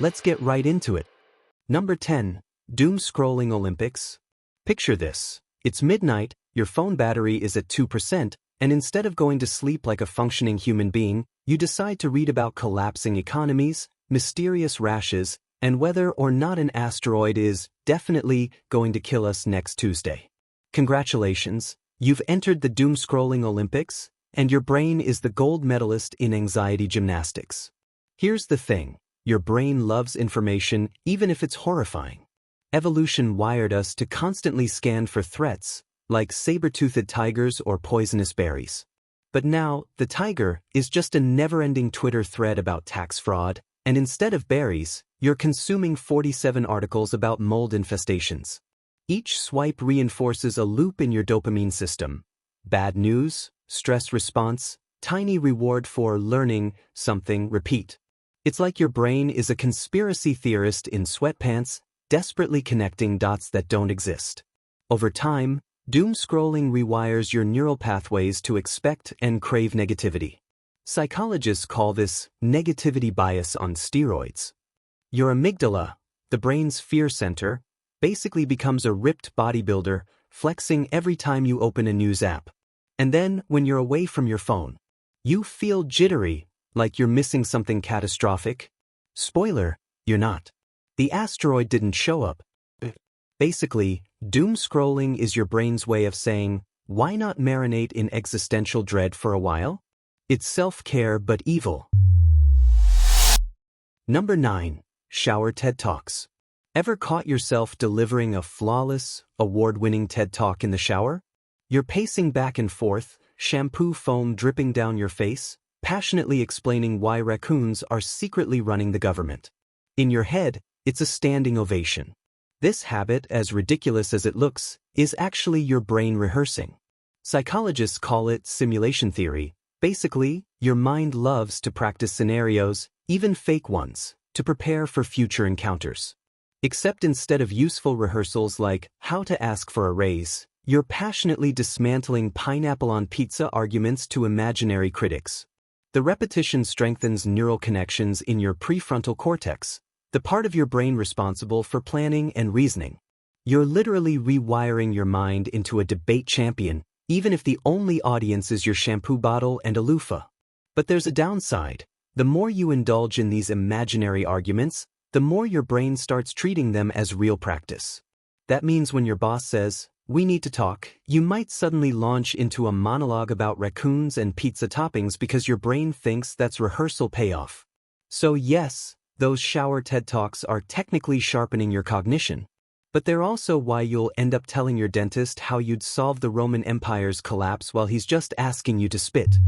Let's get right into it. Number 10. Doomscrolling Olympics. Picture this. It's midnight, your phone battery is at 2%, and instead of going to sleep like a functioning human being, you decide to read about collapsing economies, mysterious rashes, and whether or not an asteroid is definitely going to kill us next Tuesday. Congratulations, you've entered the Doomscrolling Olympics, and your brain is the gold medalist in anxiety gymnastics. Here's the thing, your brain loves information even if it's horrifying. Evolution wired us to constantly scan for threats, like saber-toothed tigers or poisonous berries. But now, the tiger is just a never-ending Twitter thread about tax fraud, and instead of berries, you're consuming 47 articles about mold infestations. Each swipe reinforces a loop in your dopamine system. Bad news, stress response, tiny reward for learning something, repeat. It's like your brain is a conspiracy theorist in sweatpants, desperately connecting dots that don't exist. Over time, doom-scrolling rewires your neural pathways to expect and crave negativity. Psychologists call this negativity bias on steroids. Your amygdala, the brain's fear center, basically becomes a ripped bodybuilder, flexing every time you open a news app. And then, when you're away from your phone, you feel jittery, like you're missing something catastrophic. Spoiler, you're not. The asteroid didn't show up. Basically, doom-scrolling is your brain's way of saying, why not marinate in existential dread for a while? It's self-care but evil. Number 9. Shower TED Talks. Ever caught yourself delivering a flawless, award-winning TED Talk in the shower? You're pacing back and forth, shampoo foam dripping down your face, passionately explaining why raccoons are secretly running the government. In your head, it's a standing ovation. This habit, as ridiculous as it looks, is actually your brain rehearsing. Psychologists call it simulation theory. Basically, your mind loves to practice scenarios, even fake ones, to prepare for future encounters. Except instead of useful rehearsals like how to ask for a raise, you're passionately dismantling pineapple on pizza arguments to imaginary critics. The repetition strengthens neural connections in your prefrontal cortex, the part of your brain responsible for planning and reasoning. You're literally rewiring your mind into a debate champion, even if the only audience is your shampoo bottle and a loofah. But there's a downside. The more you indulge in these imaginary arguments, the more your brain starts treating them as real practice. That means when your boss says, "We need to talk," you might suddenly launch into a monologue about raccoons and pizza toppings because your brain thinks that's rehearsal payoff. So yes, those shower TED Talks are technically sharpening your cognition, but they're also why you'll end up telling your dentist how you'd solve the Roman Empire's collapse while he's just asking you to spit.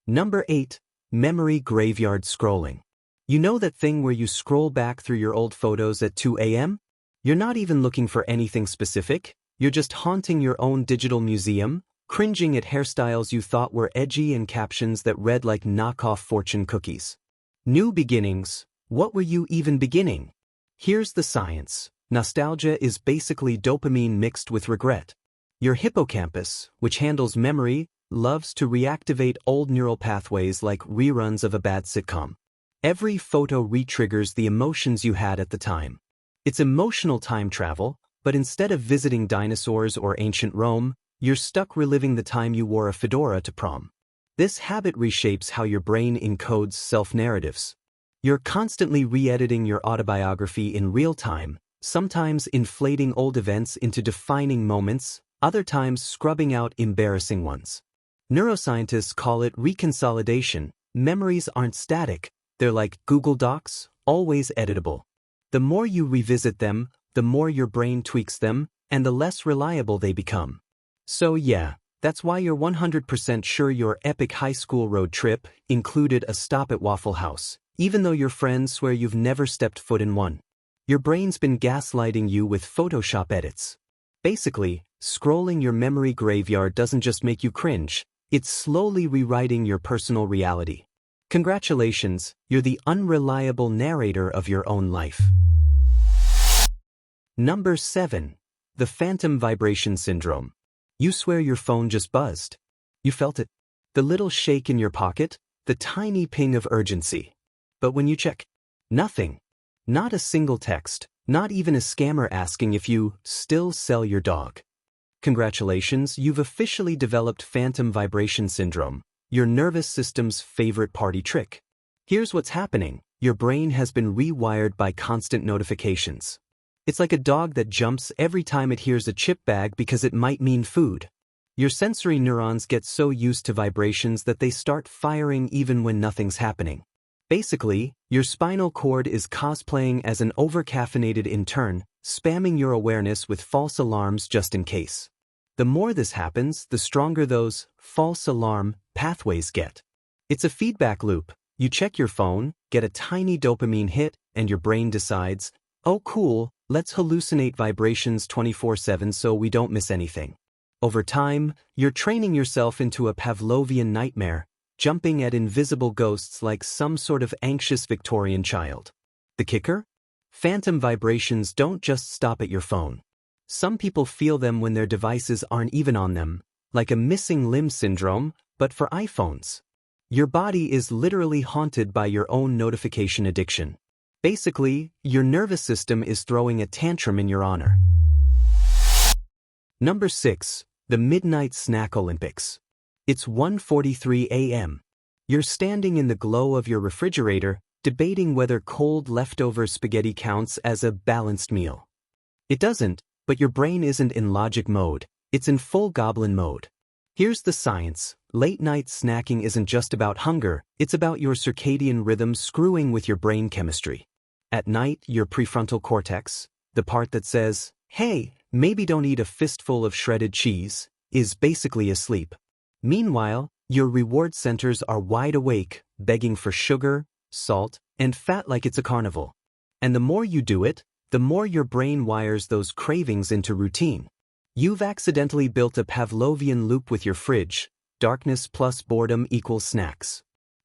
Number 8. Memory graveyard scrolling. You know that thing where you scroll back through your old photos at 2 a.m.? You're not even looking for anything specific, you're just haunting your own digital museum, cringing at hairstyles you thought were edgy and captions that read like knockoff fortune cookies. New beginnings, what were you even beginning? Here's the science. Nostalgia is basically dopamine mixed with regret. Your hippocampus, which handles memory, loves to reactivate old neural pathways like reruns of a bad sitcom. Every photo re-triggers the emotions you had at the time. It's emotional time travel, but instead of visiting dinosaurs or ancient Rome, you're stuck reliving the time you wore a fedora to prom. This habit reshapes how your brain encodes self-narratives. You're constantly re-editing your autobiography in real time, sometimes inflating old events into defining moments, other times scrubbing out embarrassing ones. Neuroscientists call it reconsolidation. Memories aren't static, they're like Google Docs, always editable. The more you revisit them, the more your brain tweaks them, and the less reliable they become. So yeah, that's why you're 100% sure your epic high school road trip included a stop at Waffle House, even though your friends swear you've never stepped foot in one. Your brain's been gaslighting you with Photoshop edits. Basically, scrolling your memory graveyard doesn't just make you cringe, it's slowly rewriting your personal reality. Congratulations, you're the unreliable narrator of your own life. Number 7. The phantom vibration syndrome. You swear your phone just buzzed. You felt it. The little shake in your pocket, the tiny ping of urgency. But when you check, Nothing. Not a single text, not even a scammer asking if you still sell your dog. Congratulations, you've officially developed phantom vibration syndrome, your nervous system's favorite party trick. Here's what's happening. Your brain has been rewired by constant notifications. It's like a dog that jumps every time it hears a chip bag because it might mean food. Your sensory neurons get so used to vibrations that they start firing even when nothing's happening. Basically, your spinal cord is cosplaying as an overcaffeinated intern, spamming your awareness with false alarms just in case. The more this happens, the stronger those false alarm pathways get. It's a feedback loop. You check your phone, get a tiny dopamine hit, and your brain decides, oh cool, let's hallucinate vibrations 24/7 so we don't miss anything. Over time, you're training yourself into a Pavlovian nightmare, jumping at invisible ghosts like some sort of anxious Victorian child. The kicker? Phantom vibrations don't just stop at your phone. Some people feel them when their devices aren't even on them, like a missing limb syndrome, but for iPhones. Your body is literally haunted by your own notification addiction. Basically, your nervous system is throwing a tantrum in your honor. Number 6. The Midnight Snack Olympics. It's 1:43 a.m. You're standing in the glow of your refrigerator, debating whether cold leftover spaghetti counts as a balanced meal. It doesn't, but your brain isn't in logic mode, it's in full goblin mode. Here's the science. Late-night snacking isn't just about hunger, it's about your circadian rhythm screwing with your brain chemistry. At night, your prefrontal cortex, the part that says, hey, maybe don't eat a fistful of shredded cheese, is basically asleep. Meanwhile, your reward centers are wide awake, begging for sugar, salt, and fat like it's a carnival. And the more you do it, the more your brain wires those cravings into routine. You've accidentally built a Pavlovian loop with your fridge. Darkness plus boredom equals snacks.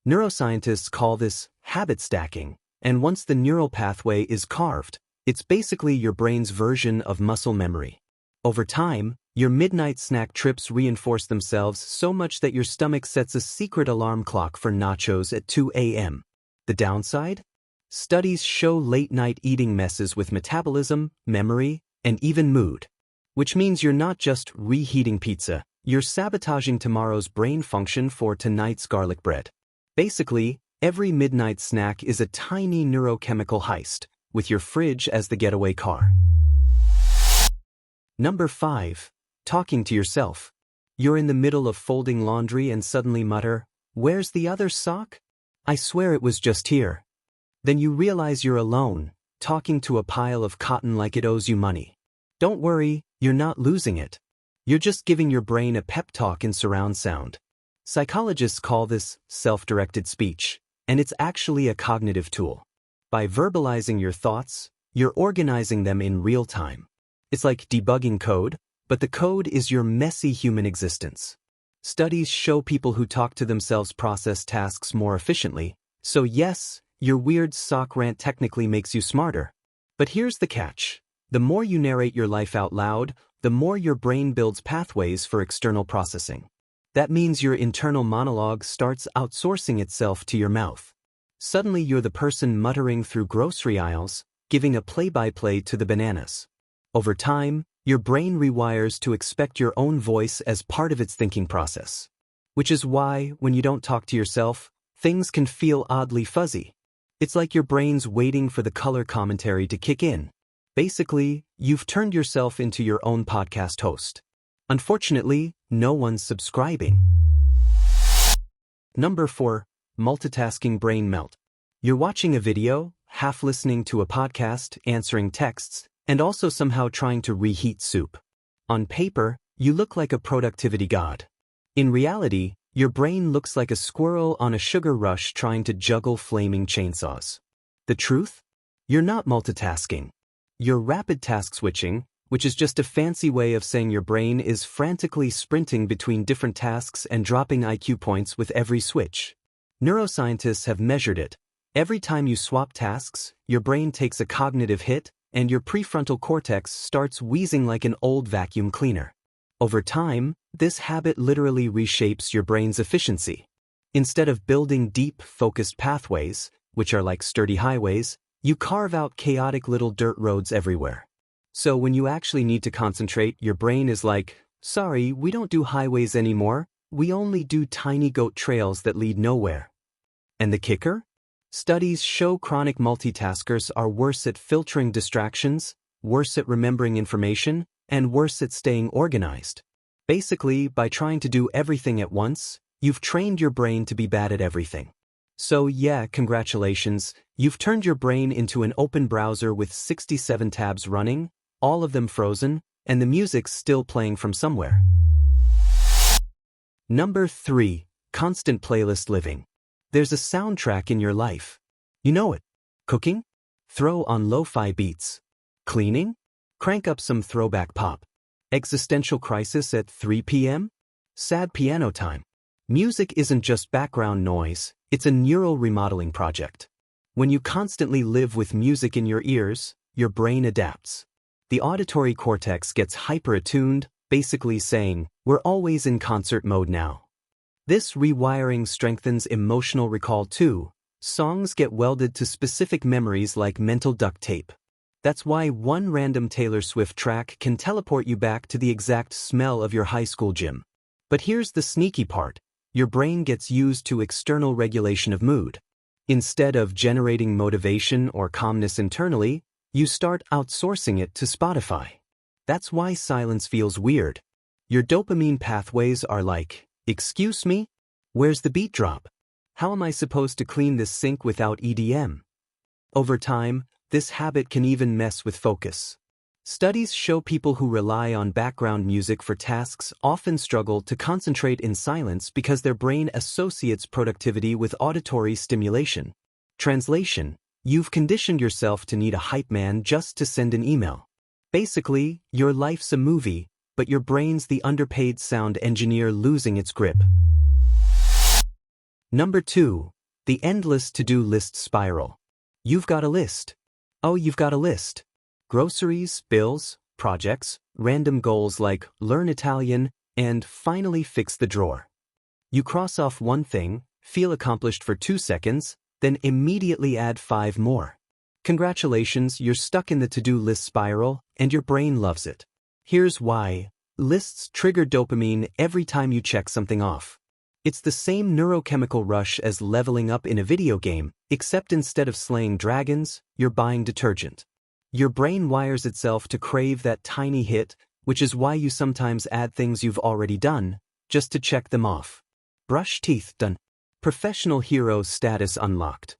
Neuroscientists call this habit stacking, and once the neural pathway is carved, it's basically your brain's version of muscle memory. Over time, your midnight snack trips reinforce themselves so much that your stomach sets a secret alarm clock for nachos at 2 a.m. The downside? Studies show late-night eating messes with metabolism, memory, and even mood. Which means you're not just reheating pizza, you're sabotaging tomorrow's brain function for tonight's garlic bread. Basically, every midnight snack is a tiny neurochemical heist, with your fridge as the getaway car. Number 5. Talking to yourself. You're in the middle of folding laundry and suddenly mutter, "Where's the other sock? I swear it was just here." Then you realize you're alone, talking to a pile of cotton like it owes you money. Don't worry, you're not losing it. You're just giving your brain a pep talk in surround sound. Psychologists call this self-directed speech, and it's actually a cognitive tool. By verbalizing your thoughts, you're organizing them in real time. It's like debugging code, but the code is your messy human existence. Studies show people who talk to themselves process tasks more efficiently, so yes, your weird sock rant technically makes you smarter. But here's the catch. The more you narrate your life out loud, the more your brain builds pathways for external processing. That means your internal monologue starts outsourcing itself to your mouth. Suddenly you're the person muttering through grocery aisles, giving a play-by-play to the bananas. Over time, your brain rewires to expect your own voice as part of its thinking process. Which is why, when you don't talk to yourself, things can feel oddly fuzzy. It's like your brain's waiting for the color commentary to kick in. Basically, you've turned yourself into your own podcast host. Unfortunately, no one's subscribing. Number 4. Multitasking brain melt. You're watching a video, half listening to a podcast, answering texts, and also somehow trying to reheat soup. On paper, you look like a productivity god. In reality, your brain looks like a squirrel on a sugar rush trying to juggle flaming chainsaws. The truth? You're not multitasking. You're rapid task switching, which is just a fancy way of saying your brain is frantically sprinting between different tasks and dropping IQ points with every switch. Neuroscientists have measured it. Every time you swap tasks, your brain takes a cognitive hit, and your prefrontal cortex starts wheezing like an old vacuum cleaner. Over time, this habit literally reshapes your brain's efficiency. Instead of building deep, focused pathways, which are like sturdy highways, you carve out chaotic little dirt roads everywhere. So when you actually need to concentrate, your brain is like, sorry, we don't do highways anymore, we only do tiny goat trails that lead nowhere. And the kicker? Studies show chronic multitaskers are worse at filtering distractions, worse at remembering information, and worse at staying organized. Basically, by trying to do everything at once, you've trained your brain to be bad at everything. So yeah, congratulations, you've turned your brain into an open browser with 67 tabs running, all of them frozen, and the music's still playing from somewhere. Number 3. Constant playlist living. There's a soundtrack in your life. You know it. Cooking? Throw on lo-fi beats. Cleaning? Crank up some throwback pop. Existential crisis at 3 p.m.? Sad piano time. Music isn't just background noise, it's a neural remodeling project. When you constantly live with music in your ears, your brain adapts. The auditory cortex gets hyper-attuned, basically saying, we're always in concert mode now. This rewiring strengthens emotional recall too. Songs get welded to specific memories like mental duct tape. That's why one random Taylor Swift track can teleport you back to the exact smell of your high school gym. But here's the sneaky part. Your brain gets used to external regulation of mood. Instead of generating motivation or calmness internally, you start outsourcing it to Spotify. That's why silence feels weird. Your dopamine pathways are like, excuse me? Where's the beat drop? How am I supposed to clean this sink without EDM? Over time, this habit can even mess with focus. Studies show people who rely on background music for tasks often struggle to concentrate in silence because their brain associates productivity with auditory stimulation. Translation: you've conditioned yourself to need a hype man just to send an email. Basically, your life's a movie, but your brain's the underpaid sound engineer losing its grip. Number 2. The endless to-do list spiral. You've got a list. Oh, you've got a list. Groceries, bills, projects, random goals like learn Italian, and finally fix the drawer. You cross off one thing, feel accomplished for 2 seconds, then immediately add 5 more. Congratulations, you're stuck in the to-do list spiral, and your brain loves it. Here's why. Lists trigger dopamine every time you check something off. It's the same neurochemical rush as leveling up in a video game, except instead of slaying dragons, you're buying detergent. Your brain wires itself to crave that tiny hit, which is why you sometimes add things you've already done, just to check them off. Brush teeth done. Professional hero status unlocked.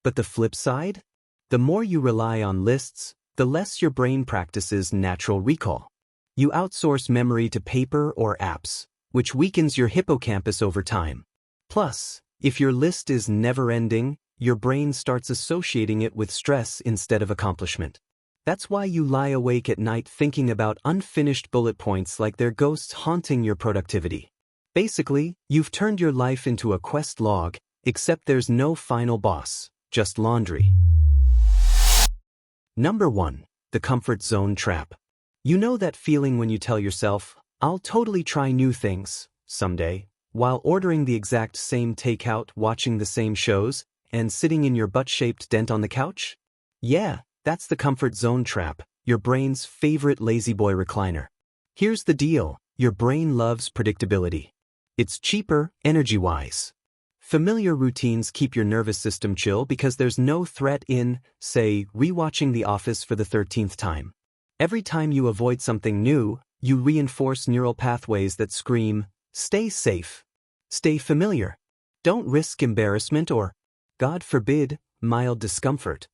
But the flip side? The more you rely on lists, the less your brain practices natural recall. You outsource memory to paper or apps, which weakens your hippocampus over time. Plus, if your list is never-ending, your brain starts associating it with stress instead of accomplishment. That's why you lie awake at night thinking about unfinished bullet points like they're ghosts haunting your productivity. Basically, you've turned your life into a quest log, except there's no final boss, just laundry. Number 1. The comfort zone trap. You know that feeling when you tell yourself, I'll totally try new things, someday, while ordering the exact same takeout, watching the same shows, and sitting in your butt-shaped dent on the couch? Yeah, that's the comfort zone trap, your brain's favorite lazy boy recliner. Here's the deal, your brain loves predictability. It's cheaper, energy-wise. Familiar routines keep your nervous system chill because there's no threat in, say, rewatching The Office for the 13th time. Every time you avoid something new, you reinforce neural pathways that scream, stay safe, stay familiar, don't risk embarrassment or, God forbid, mild discomfort.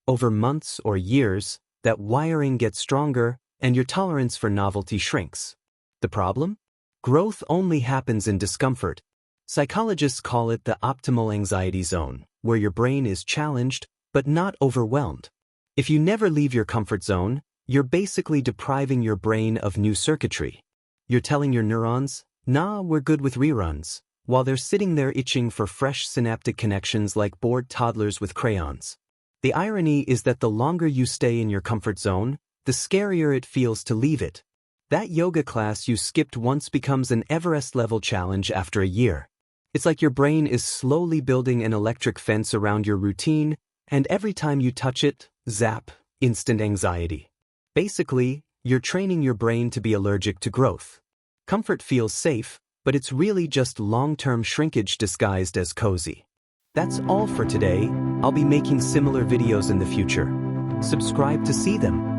Over months or years, that wiring gets stronger and your tolerance for novelty shrinks. The problem? Growth only happens in discomfort. Psychologists call it the optimal anxiety zone, where your brain is challenged but not overwhelmed. If you never leave your comfort zone, you're basically depriving your brain of new circuitry. You're telling your neurons, nah, we're good with reruns, while they're sitting there itching for fresh synaptic connections like bored toddlers with crayons. The irony is that the longer you stay in your comfort zone, the scarier it feels to leave it. That yoga class you skipped once becomes an Everest-level challenge after a year. It's like your brain is slowly building an electric fence around your routine, and every time you touch it, zap, instant anxiety. Basically, you're training your brain to be allergic to growth. Comfort feels safe, but it's really just long-term shrinkage disguised as cozy. That's all for today. I'll be making similar videos in the future. Subscribe to see them.